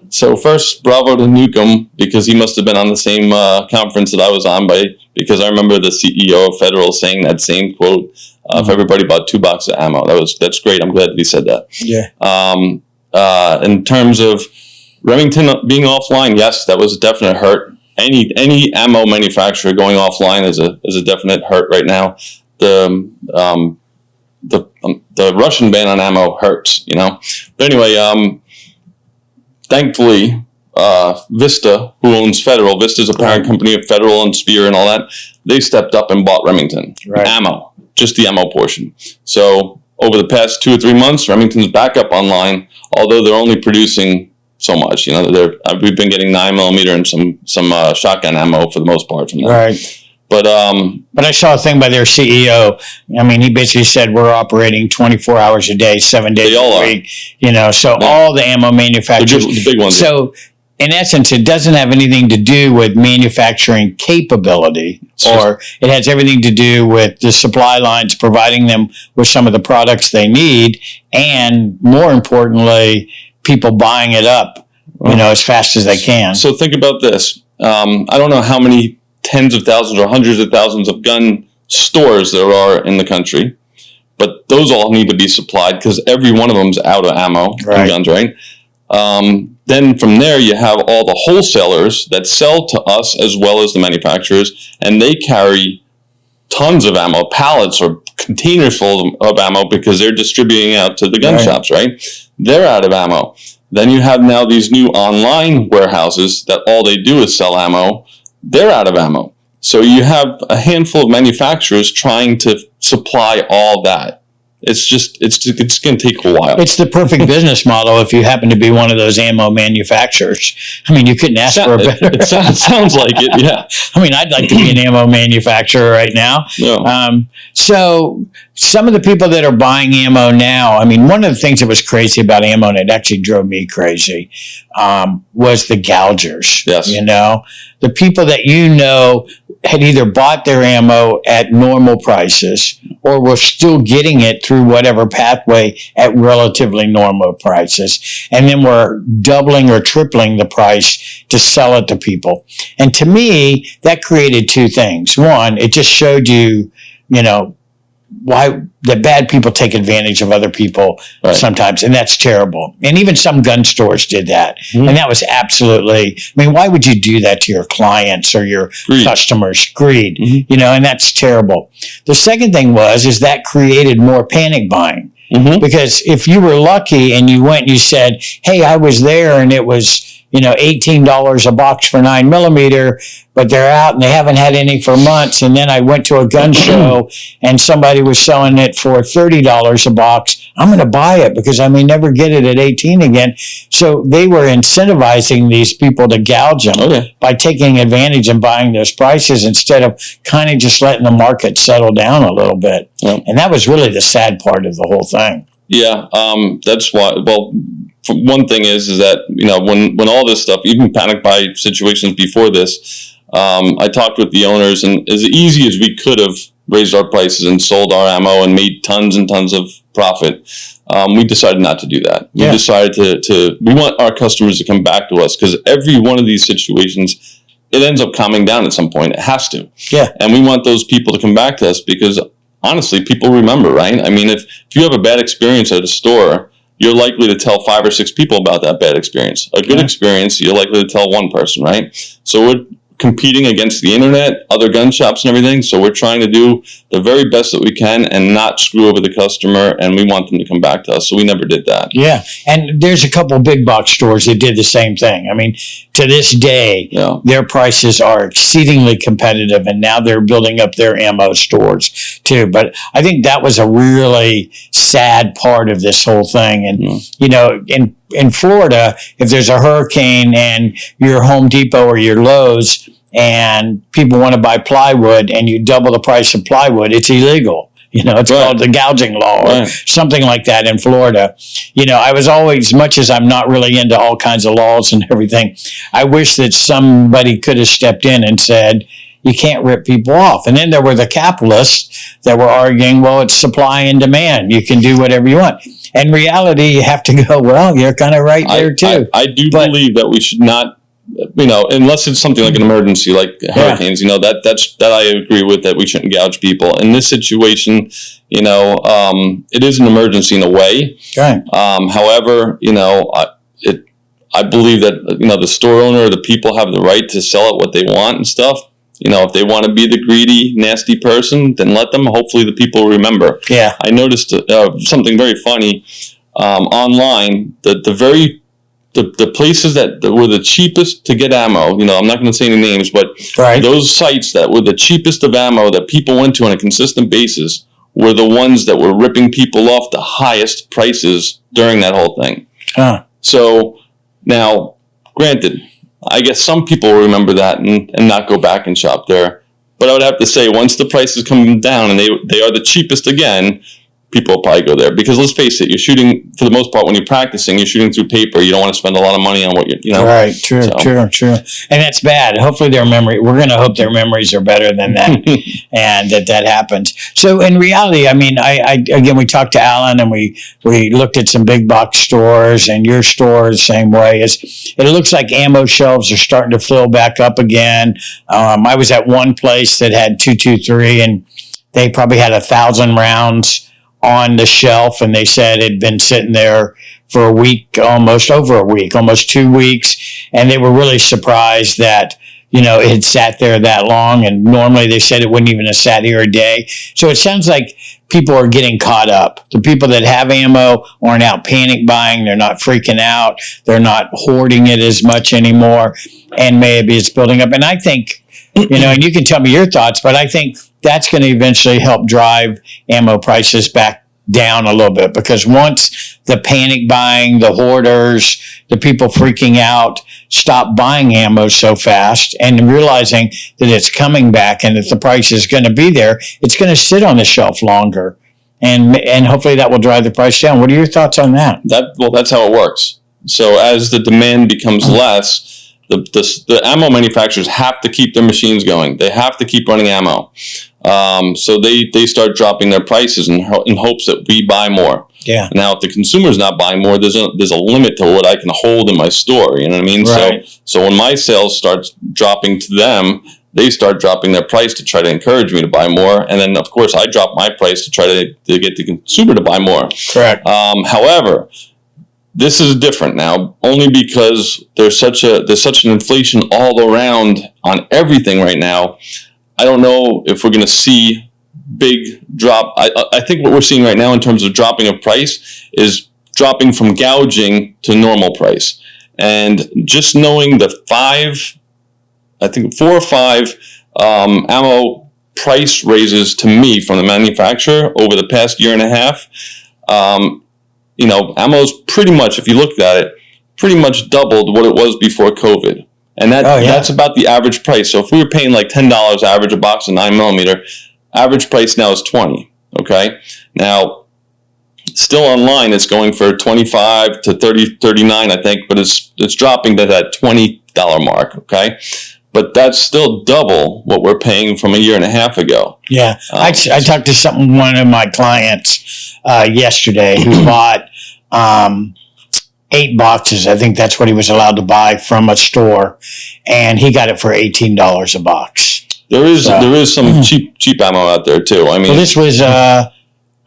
So first, bravo to Newcomb, because he must have been on the same conference that I was on, because I remember the CEO of Federal saying that same quote. If everybody bought 2 boxes of ammo, that's great. I'm glad that he said that. Yeah. In terms of Remington being offline, yes, that was a definite hurt. Any ammo manufacturer going offline is a definite hurt right now. The Russian ban on ammo hurts, But anyway, thankfully, Vista, who owns Federal, Vista's a parent company of Federal and Spear and all that, they stepped up and bought Remington ammo, just the ammo portion. So over the past 2 or 3 months, Remington's back up online, although they're only producing so much. We've been getting 9mm and some shotgun ammo for the most part from them. Right. But I saw a thing by their CEO. He basically said we're operating 24 hours a day, 7 days a week. All the ammo manufacturers, the big ones. So in essence, it doesn't have anything to do with manufacturing capability, or it has everything to do with the supply lines providing them with some of the products they need, and more importantly, people buying it up, as fast as they can. So think about this. I don't know how many tens of thousands or hundreds of thousands of gun stores there are in the country, but those all need to be supplied because every one of them's out of ammo and guns, right? Then from there, you have all the wholesalers that sell to us as well as the manufacturers, and they carry tons of ammo, pallets or containers full of ammo because they're distributing out to the gun shops, right? They're out of ammo. Then you have now these new online warehouses that all they do is sell ammo. They're out of ammo. So you have a handful of manufacturers trying to supply all that. It's going to take a while. It's the perfect business model if you happen to be one of those ammo manufacturers. You couldn't ask for a better. It sounds like it, yeah. I'd like to be an ammo manufacturer right now. Yeah. So some of the people that are buying ammo now, one of the things that was crazy about ammo, and it actually drove me crazy, was the gougers. Yes. The people that had either bought their ammo at normal prices or were still getting it through whatever pathway at relatively normal prices, and then were doubling or tripling the price to sell it to people. And to me, that created two things. One, it just showed you, why the bad people take advantage of other people sometimes, and that's terrible. And even some gun stores did that, and that was absolutely. Why would you do that to your clients or your customers? Greed, and that's terrible. The second thing is that created more panic buying, because if you were lucky and you went and you said, "Hey, I was there and it was." $18 a box for 9mm, but they're out and they haven't had any for months. And then I went to a gun show and somebody was selling it for $30 a box. I'm going to buy it because I may never get it at 18 again. So they were incentivizing these people to gouge them by taking advantage and buying those prices instead of kind of just letting the market settle down a little bit. Yeah. And that was really the sad part of the whole thing. Yeah, that's why. Well, one thing is that when all this stuff, even panic buy situations before this, I talked with the owners, and as easy as we could have raised our prices and sold our ammo and made tons and tons of profit, we decided not to do that. We decided to we want our customers to come back to us because every one of these situations it ends up calming down at some point. It has to. Yeah. And we want those people to come back to us because honestly, people remember, right? I mean, if you have a bad experience at a store, you're likely to tell 5 or 6 people about that bad experience. A good experience, you're likely to tell one person, right? So we're competing against the internet, other gun shops and everything. So we're trying to do the very best that we can and not screw over the customer. And we want them to come back to us. So we never did that. Yeah. And there's a couple of big box stores that did the same thing. I mean, to this day, their prices are exceedingly competitive, and now they're building up their ammo stores too. But I think that was a really sad part of this whole thing. And, you know, in Florida, if there's a hurricane and you're Home Depot or your Lowe's and people want to buy plywood and you double the price of plywood, it's illegal. You know, it's called the gouging law or something like that in Florida. You know, I was always, much as I'm not really into all kinds of laws and everything, I wish that somebody could have stepped in and said, you can't rip people off. And then there were the capitalists that were arguing, well, it's supply and demand. You can do whatever you want. In reality, you have to go, well, you're kind of right there too. I do believe that we should not, you know, unless it's something like an emergency, like hurricanes, you know, that I agree with, that we shouldn't gouge people. In this situation, you know, it is an emergency in a way. Right. However, you know, I believe that, you know, the store owner or the people have the right to sell it what they want and stuff. You know, if they want to be the greedy, nasty person, then let them. Hopefully the people remember. Yeah. I noticed something very funny online. The places that were the cheapest to get ammo, you know, I'm not going to say any names, but those sites that were the cheapest of ammo that people went to on a consistent basis were the ones that were ripping people off the highest prices during that whole thing. So now, granted, I guess some people will remember that and not go back and shop there. But I would have to say, once the prices come down and they are the cheapest again, people will probably go there. Because let's face it, you're shooting, for the most part, when you're practicing, you're shooting through paper. You don't want to spend a lot of money on what you know. Right, true. And that's bad. Hopefully we're going to hope their memories are better than that and that happens. So in reality, I mean, again, we talked to Alan and we looked at some big box stores, and your store is the same way. It looks like ammo shelves are starting to fill back up again. I was at one place that had 223, and they probably had 1,000 rounds on the shelf, and they said it had been sitting there for a week, almost 2 weeks, and they were really surprised that, you know, it had sat there that long, and normally they said it wouldn't even have sat here a day. So it sounds like people are getting caught up. The people that have ammo aren't out panic buying, they're not freaking out, they're not hoarding it as much anymore, and maybe it's building up. And I think, you know, and you can tell me your thoughts, but I think that's going to eventually help drive ammo prices back down a little bit, because once the panic buying, the hoarders, the people freaking out stop buying ammo so fast and realizing that it's coming back and that the price is going to be there, it's going to sit on the shelf longer, and hopefully that will drive the price down. What are your thoughts on that? Well, that's how it works. So as the demand becomes less, the ammo manufacturers have to keep their machines going. They have to keep running ammo. So they start dropping their prices in hopes that we buy more. Yeah. Now, if the consumer's not buying more, there's a limit to what I can hold in my store. You know what I mean? Right. So when my sales start dropping to them, they start dropping their price to try to encourage me to buy more. And then, of course, I drop my price to try to get the consumer to buy more. Correct. However, this is different now, only because there's such an inflation all around on everything right now. I don't know if we're going to see big drop. I think what we're seeing right now in terms of dropping of price is dropping from gouging to normal price. And just knowing the 4 or 5 ammo price raises to me from the manufacturer over the past year and a half, you know, ammo's pretty much, if you looked at it, pretty much doubled what it was before COVID. And that's about the average price. So if we were paying like $10 average a box of 9mm, average price now is $20. Okay. Now, still online, it's going for $25 to $30, $39, I think, but it's dropping to that $20 mark. Okay. But that's still double what we're paying from a year and a half ago. Yeah. I talked to one of my clients yesterday who bought 8 boxes. I think that's what he was allowed to buy from a store, and he got it for $18 a box. There is some cheap ammo out there too. I mean, well, this was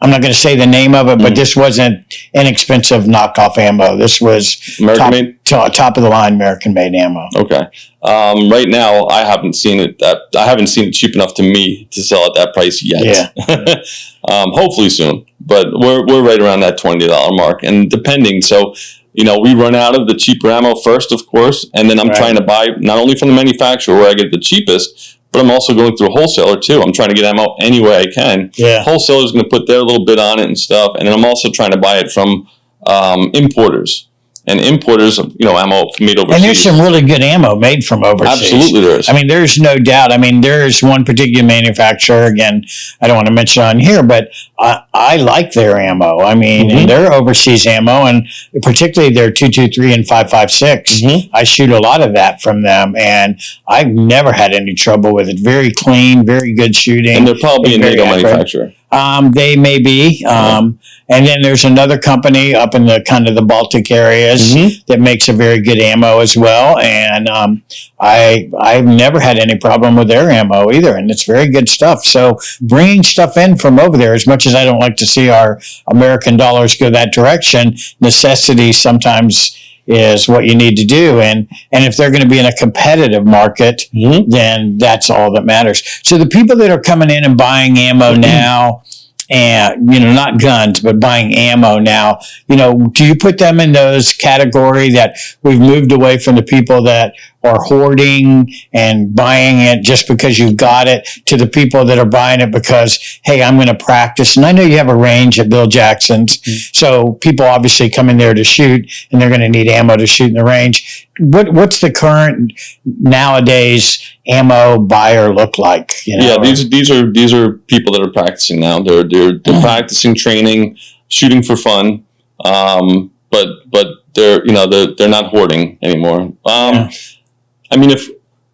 I'm not going to say the name of it, but this wasn't inexpensive knockoff ammo. This was American made, top of the line American made ammo. Okay. Right now, I haven't seen it cheap enough to me to sell at that price yet. Yeah. Hopefully soon, but we're right around that $20 mark, and depending. So, we run out of the cheaper ammo first, of course, and then I'm trying to buy not only from the manufacturer where I get the cheapest, but I'm also going through a wholesaler too. I'm trying to get ammo any way I can. Yeah. Wholesaler's going to put their little bit on it and stuff, and then I'm also trying to buy it from importers. And importers, ammo made overseas. And there's some really good ammo made from overseas. Absolutely there is. I mean, there's no doubt. I mean, there's one particular manufacturer, again, I don't want to mention on here, but I like their ammo. I mean, and their overseas ammo, and particularly their 223 and 5.56. I shoot a lot of that from them, and I've never had any trouble with it. Very clean, very good shooting. And they're probably a NATO manufacturer. They may be. And then there's another company up in the kind of the Baltic areas that makes a very good ammo as well. And I've never had any problem with their ammo either. And it's very good stuff. So bringing stuff in from over there, as much as I don't like to see our American dollars go that direction, necessity sometimes is what you need to do. And if they're going to be in a competitive market, then that's all that matters. So the people that are coming in and buying ammo now, and, not guns, but buying ammo now, do you put them in those category that we've moved away from the people that are hoarding and buying it just because you got it, to the people that are buying it because, hey, I'm going to practice? And I know you have a range at Bill Jackson's, so people obviously come in there to shoot, and they're going to need ammo to shoot in the range. What's the current nowadays ammo buyer look like? Yeah, these are people that are practicing now. They're practicing, training, shooting for fun, but they're not hoarding anymore. I mean, if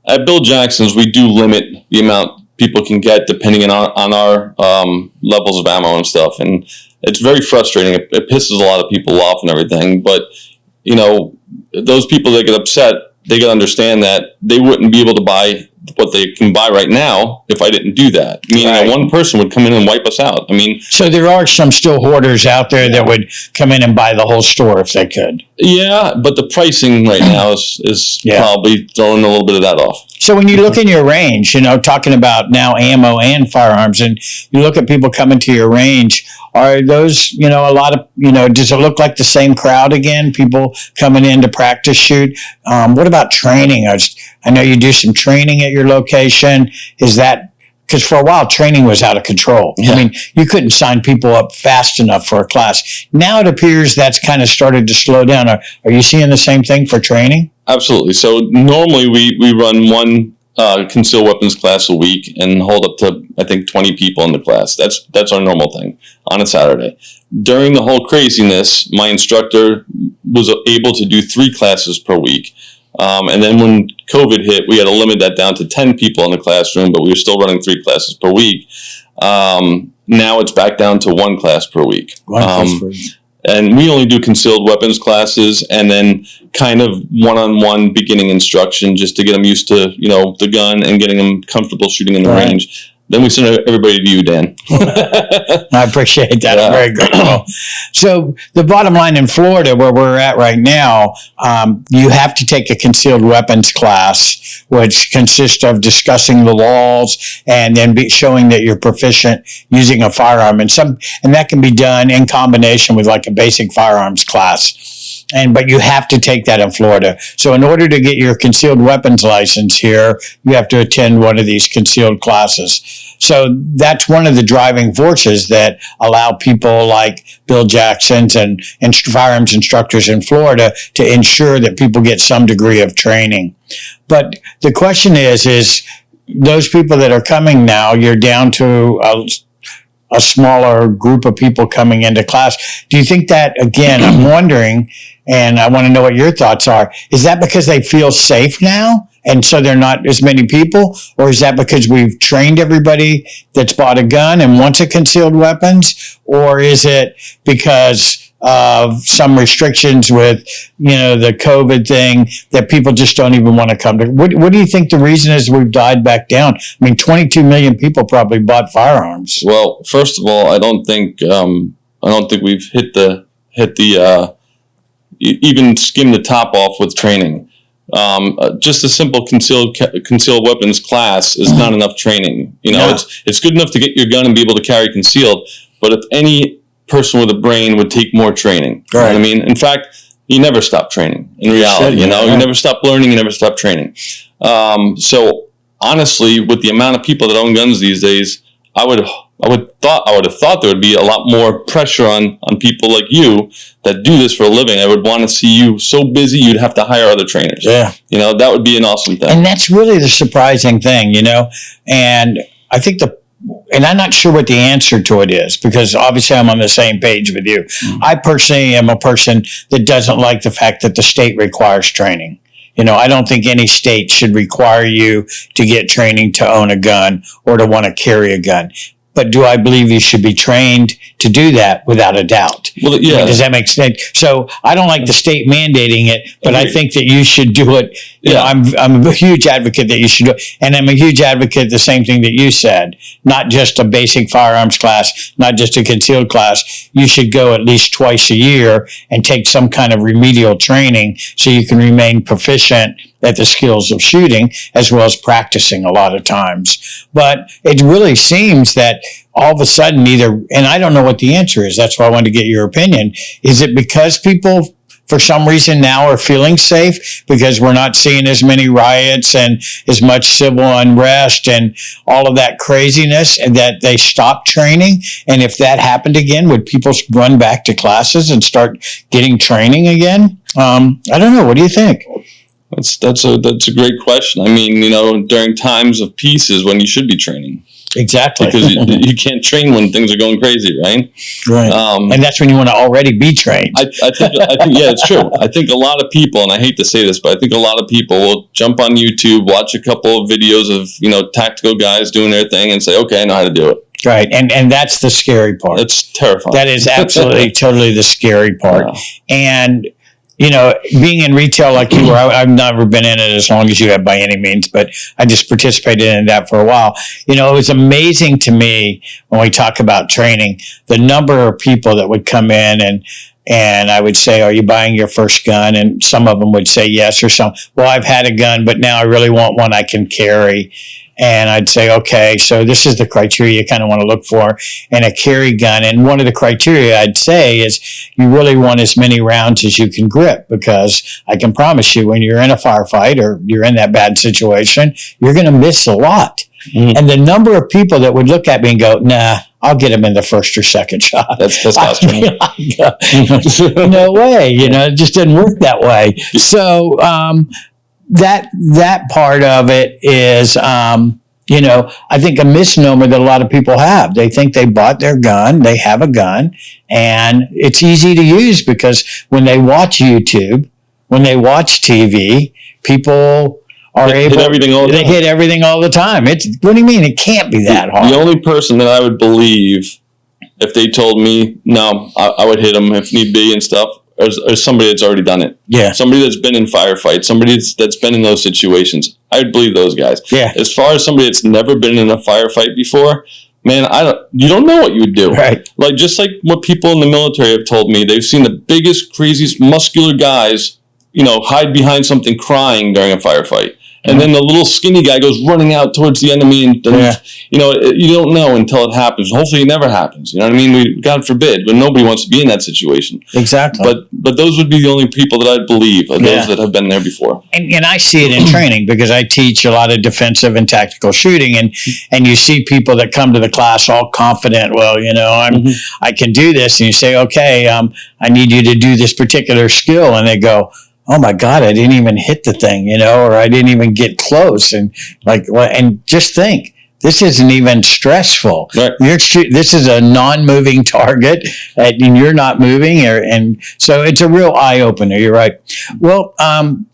at Bill Jackson's, we do limit the amount people can get depending on our levels of ammo and stuff, and it's very frustrating. It pisses a lot of people off and everything, but those people that get upset, they got to understand that they wouldn't be able to buy what they can buy right now if I didn't do that. Meaning one person would come in and wipe us out. I mean, so there are some still hoarders out there that would come in and buy the whole store if they could. Yeah, but the pricing right now is probably throwing a little bit of that off. So when you look in your range, talking about now ammo and firearms, and you look at people coming to your range, are those, a lot of, does it look like the same crowd again? People coming in to practice shoot? What about training? I know you do some training at your location. Is that, because for a while training was out of control. Yeah. I mean, you couldn't sign people up fast enough for a class. Now it appears that's kind of started to slow down. Are you seeing the same thing for training? Absolutely. So normally we run one concealed weapons class a week and hold up to, I think, 20 people in the class. That's our normal thing on a Saturday. During the whole craziness, my instructor was able to do 3 classes per week. And then when COVID hit, we had to limit that down to 10 people in the classroom, but we were still running 3 classes per week. Now it's back down to 1 class per week. And we only do concealed weapons classes and then kind of one-on-one beginning instruction just to get them used to, the gun and getting them comfortable shooting in the range. Then we send everybody to you, Dan. I appreciate that. I'm very grateful. So the bottom line in Florida, where we're at right now, you have to take a concealed weapons class, which consists of discussing the laws and then showing that you're proficient using a firearm. And that can be done in combination with like a basic firearms class. But you have to take that in Florida. So in order to get your concealed weapons license here, you have to attend one of these concealed classes. So that's one of the driving forces that allow people like Bill Jackson's and firearms instructors in Florida to ensure that people get some degree of training. But the question is those people that are coming now, you're down to a smaller group of people coming into class. Do you think that, again, I'm wondering, and I want to know what your thoughts are, is that because they feel safe now and so they're not as many people? Or is that because we've trained everybody that's bought a gun and wants a concealed weapons? Or is it because of some restrictions with, the COVID thing that people just don't even want to come to. What do you think the reason is we've died back down? I mean, 22 million people probably bought firearms. Well, first of all, I don't think we've hit the even skim the top off with training. Just a simple concealed weapons class is not enough training. It's good enough to get your gun and be able to carry concealed, but if any person with a brain would take more training. Right. You know what I mean? In fact, you never stop training in reality. You never stop learning, you never stop training. So honestly, with the amount of people that own guns these days, I would have thought there would be a lot more pressure on people like you that do this for a living. I would want to see you so busy you'd have to hire other trainers. Yeah. That would be an awesome thing. And that's really the surprising thing, and I think and I'm not sure what the answer to it is, because obviously I'm on the same page with you. Mm-hmm. I personally am a person that doesn't like the fact that the state requires training. I don't think any state should require you to get training to own a gun or to want to carry a gun. But do I believe you should be trained to do that? Without a doubt. Well, yeah. Does that make sense? So I don't like the state mandating it, but I think that you should do it. I'm a huge advocate that you should do it. And I'm a huge advocate, the same thing that you said, not just a basic firearms class, not just a concealed class. You should go at least twice a year and take some kind of remedial training so you can remain proficient at the skills of shooting, as well as practicing a lot of times. But it really seems that all of a sudden and I don't know what the answer is, that's why I wanted to get your opinion. Is it because people, for some reason now, are feeling safe because we're not seeing as many riots and as much civil unrest and all of that craziness, and that they stopped training? And if that happened again, would people run back to classes and start getting training again? I don't know. What do you think? That's a great question. I mean, during times of peace is when you should be training. Exactly. Because you can't train when things are going crazy, right? Right. And that's when you want to already be trained. I think, yeah, it's true. I think a lot of people, and I hate to say this, but I think a lot of people will jump on YouTube, watch a couple of videos of, tactical guys doing their thing and say, okay, I know how to do it. Right. And that's the scary part. It's terrifying. That is absolutely, totally the scary part. Wow. And being in retail like you were, I've never been in it as long as you have by any means, but I just participated in that for a while. It was amazing to me when we talk about training, the number of people that would come in and I would say, are you buying your first gun? And some of them would say yes, or some, well, I've had a gun, but now I really want one I can carry. And I'd say, okay, so this is the criteria you kind of want to look for in a carry gun. And one of the criteria I'd say is you really want as many rounds as you can grip, because I can promise you when you're in a firefight or you're in that bad situation, you're going to miss a lot. Mm-hmm. And the number of people that would look at me and go, nah, I'll get him in the first or second shot. That's testosterone. No way. It just didn't work that way. So, that part of it is, I think a misnomer that a lot of people have. They think they bought their gun, they have a gun, and it's easy to use because when they watch YouTube, when they watch TV, people are able, they hit everything all the time. What do you mean? It can't be that hard. The only person that I would believe if they told me, no, I would hit them if need be and stuff, or somebody that's already done it. Yeah. Somebody that's been in firefights, somebody that's been in those situations. I would believe those guys. Yeah. As far as somebody that's never been in a firefight before, man, you don't know what you would do. Right. Just like what people in the military have told me, they've seen the biggest, craziest, muscular guys, hide behind something crying during a firefight. And then the little skinny guy goes running out towards the enemy, and you don't know until it happens. Hopefully, it never happens. You know what I mean? God forbid, but nobody wants to be in that situation. Exactly. But those would be the only people that I'd believe, are those that have been there before. And I see it in training because I teach a lot of defensive and tactical shooting, and you see people that come to the class all confident. Well, I can do this, and you say, okay, I need you to do this particular skill, and they go, oh my God, I didn't even hit the thing, or I didn't even get close. And and just think, this isn't even stressful. Right. This is a non-moving target, and you're not moving, and so it's a real eye opener. You're right. Well,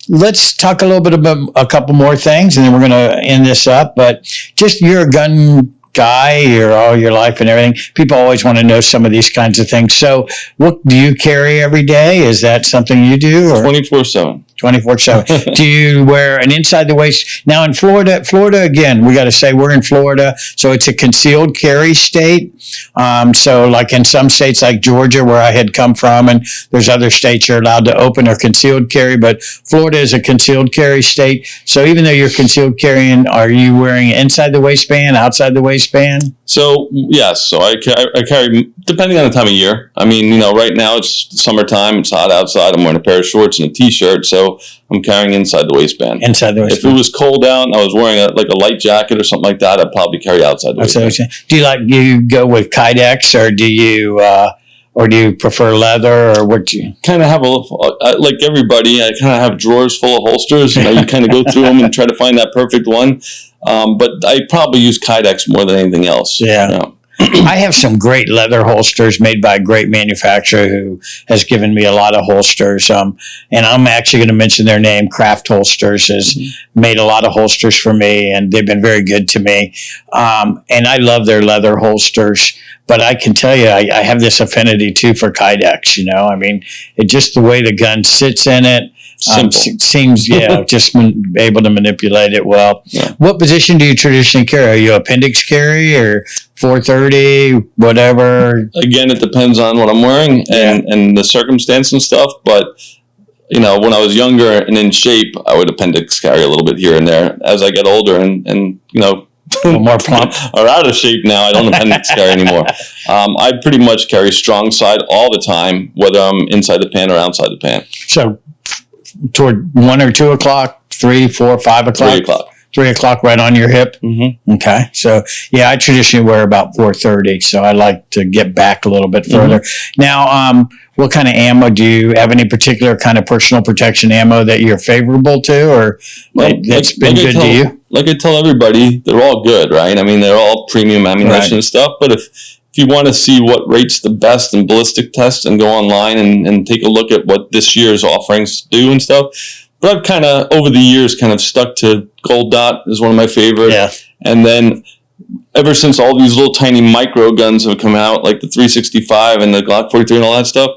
let's talk a little bit about a couple more things, and then we're going to end this up. But just you're a gun guy all your life and everything. People always want to know some of these kinds of things. So what do you carry every day? Is that something you do? 24/7. 24/7. Do you wear an inside the waist? Now in Florida, again, we got to say we're in Florida, so it's a concealed carry state. So like in some states like Georgia, where I had come from, and there's other states you're allowed to open or concealed carry, but Florida is a concealed carry state. So even though you're concealed carrying, are you wearing inside the waistband, outside the waistband? So yes, so I carry depending on the time of year. I mean, right now it's summertime, it's hot outside. I'm wearing a pair of shorts and a t-shirt, so I'm carrying inside the waistband. Inside the waistband. If it was cold out and I was wearing a light jacket or something like that, I'd probably carry outside the waistband. Do you go with Kydex, or do you prefer leather, or what do you kind of have like everybody? I kind of have drawers full of holsters, and you kind of go through them and try to find that perfect one. But I probably use Kydex more than anything else. Yeah. I have some great leather holsters made by a great manufacturer who has given me a lot of holsters. And I'm actually going to mention their name. Craft Holsters has made a lot of holsters for me, and they've been very good to me. And I love their leather holsters. But I can tell you, I have this affinity too for Kydex. I mean, it just the way the gun sits in it. Seems, just able to manipulate it well. Yeah. What position do you traditionally carry? Are you appendix carry or 430, whatever? Again, it depends on what I'm wearing and the circumstance and stuff. But, when I was younger and in shape, I would appendix carry a little bit here and there. As I get older and more plump are out of shape now, I don't appendix carry anymore. I pretty much carry strong side all the time, whether I'm inside the pant or outside the pant. So toward 1 or 2 o'clock, 3, 4, 5 o'clock? 3 o'clock. 3 o'clock right on your hip? Mm-hmm. Okay. So, I traditionally wear about 4:30, so I like to get back a little bit further. Mm-hmm. Now, what kind of ammo do you have? Any particular kind of personal protection ammo that you're favorable to, or that's been good to you? Like I tell everybody, they're all good, right? I mean, they're all premium ammunition and stuff, but if you want to see what rates the best in ballistic tests, and go online and take a look at what this year's offerings do and stuff. But I've kind of, over the years, kind of stuck to Gold Dot is one of my favorite. Yeah. And then ever since all these little tiny micro guns have come out, like the 365 and the Glock 43 and all that stuff,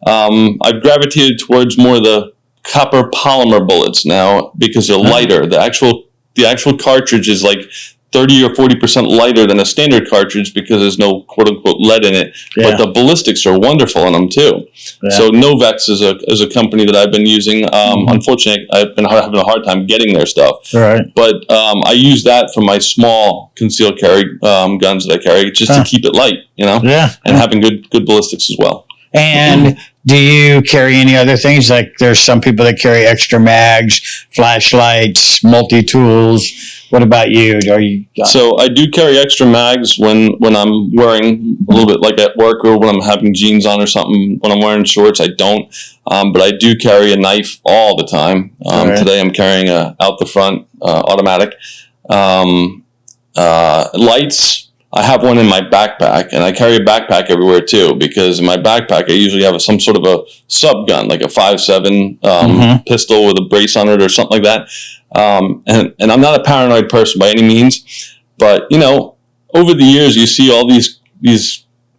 I've gravitated towards more of the copper polymer bullets now because they're lighter. The actual cartridge is like 30 or 40% lighter than a standard cartridge because there's no quote unquote lead in it. Yeah. But the ballistics are wonderful in them too. Yeah. So Novex is a company that I've been using. Unfortunately, I've been having a hard time getting their stuff. Right. But I use that for my small concealed carry guns that I carry just to keep it light, Yeah. And having good ballistics as well. And do you carry any other things? Like there's some people that carry extra mags, flashlights, multi-tools. What about you? So I do carry extra mags when I'm wearing a little bit like at work or when I'm having jeans on or something. When I'm wearing shorts, I don't. But I do carry a knife all the time. Right. Today I'm carrying a out the front automatic. Lights. I have one in my backpack, and I carry a backpack everywhere too, because in my backpack I usually have some sort of a sub gun, like a 5.7 pistol with a brace on it or something like that. And I'm not a paranoid person by any means, but over the years you see all these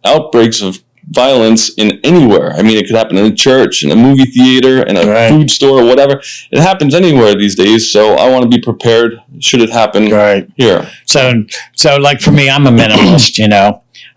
outbreaks of violence in anywhere. I mean, it could happen in a church, in a movie theater, in a food store, or whatever. It happens anywhere these days, so I want to be prepared should it happen here. So like for me, I'm a minimalist,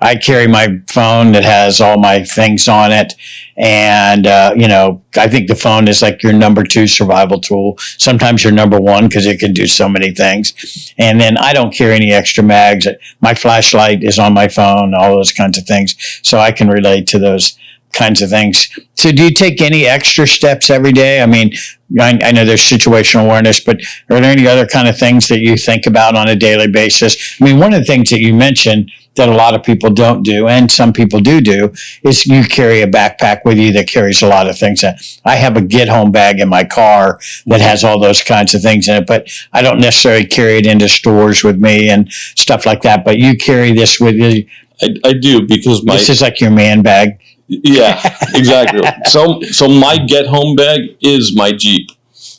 I carry my phone that has all my things on it. And, I think the phone is like your number 2 survival tool. Sometimes your number 1 because it can do so many things. And then I don't carry any extra mags. My flashlight is on my phone, all those kinds of things. So I can relate to those kinds of things. So do you take any extra steps every day? I mean, I know there's situational awareness, but are there any other kind of things that you think about on a daily basis? I mean, one of the things that you mentioned that a lot of people don't do, and some people do, is you carry a backpack with you that carries a lot of things. I have a get-home bag in my car that has all those kinds of things in it, but I don't necessarily carry it into stores with me and stuff like that. But you carry this with you. I do, because this is like your man bag. Yeah, exactly. So my get-home bag is my Jeep.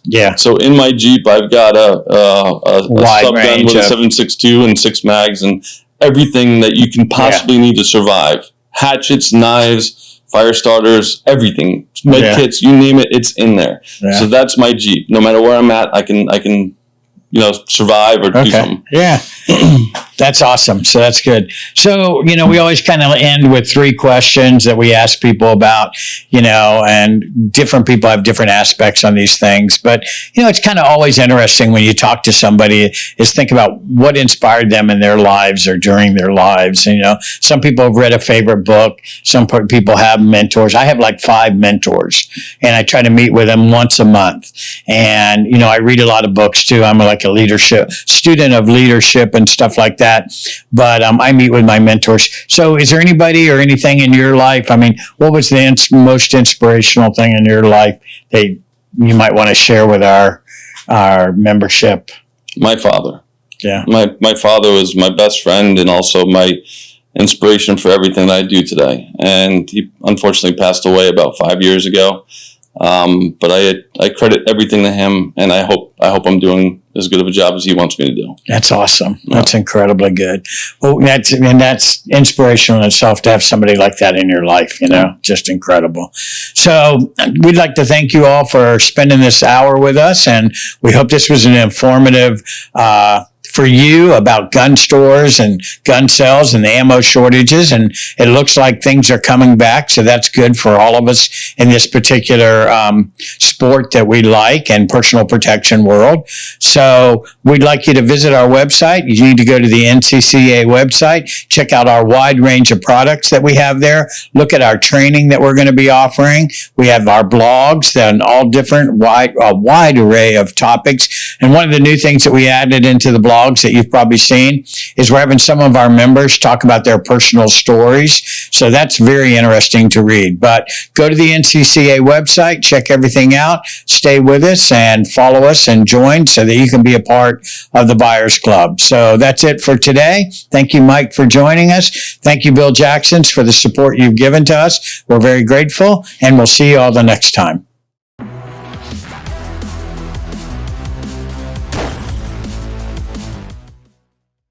Yeah. So in my Jeep, I've got a sub gun with a 7.62 and 6 mags, and everything that you can possibly need to survive. Hatchets, knives, fire starters, everything. Med kits, you name it, it's in there. Yeah. So that's my Jeep. No matter where I'm at, I can survive or do something. Yeah. That's awesome. So that's good. So, we always kind of end with 3 questions that we ask people about, and different people have different aspects on these things. But, it's kind of always interesting when you talk to somebody is think about what inspired them in their lives or during their lives. Some people have read a favorite book. Some people have mentors. I have like 5 mentors, and I try to meet with them once a month. And, I read a lot of books too. I'm like a student of leadership and stuff like that. But I meet with my mentors. So is there anybody or anything in your life? I mean, what was the most inspirational thing in your life that you might want to share with our membership? My father. Yeah. My father was my best friend and also my inspiration for everything that I do today. And he unfortunately passed away about 5 years ago. But I credit everything to him, and I hope I'm doing as good of a job as he wants me to do. That's awesome. Yeah. That's incredibly good. Well, that's inspirational in itself to have somebody like that in your life, just incredible. So we'd like to thank you all for spending this hour with us, and we hope this was an informative for you about gun stores and gun sales and the ammo shortages. And it looks like things are coming back. So that's good for all of us in this particular sport that we like and personal protection world. So we'd like you to visit our website. You need to go to the NCCA website, check out our wide range of products that we have there. Look at our training that we're going to be offering. We have our blogs and all different a wide array of topics. And one of the new things that we added into the blogs that you've probably seen is we're having some of our members talk about their personal stories. So that's very interesting to read. But go to the NCCA website, check everything out, stay with us and follow us and join so that you can be a part of the Buyers Club. So that's it for today. Thank you, Mike, for joining us. Thank you, Bill Jacksons, for the support you've given to us. We're very grateful, and we'll see you all the next time.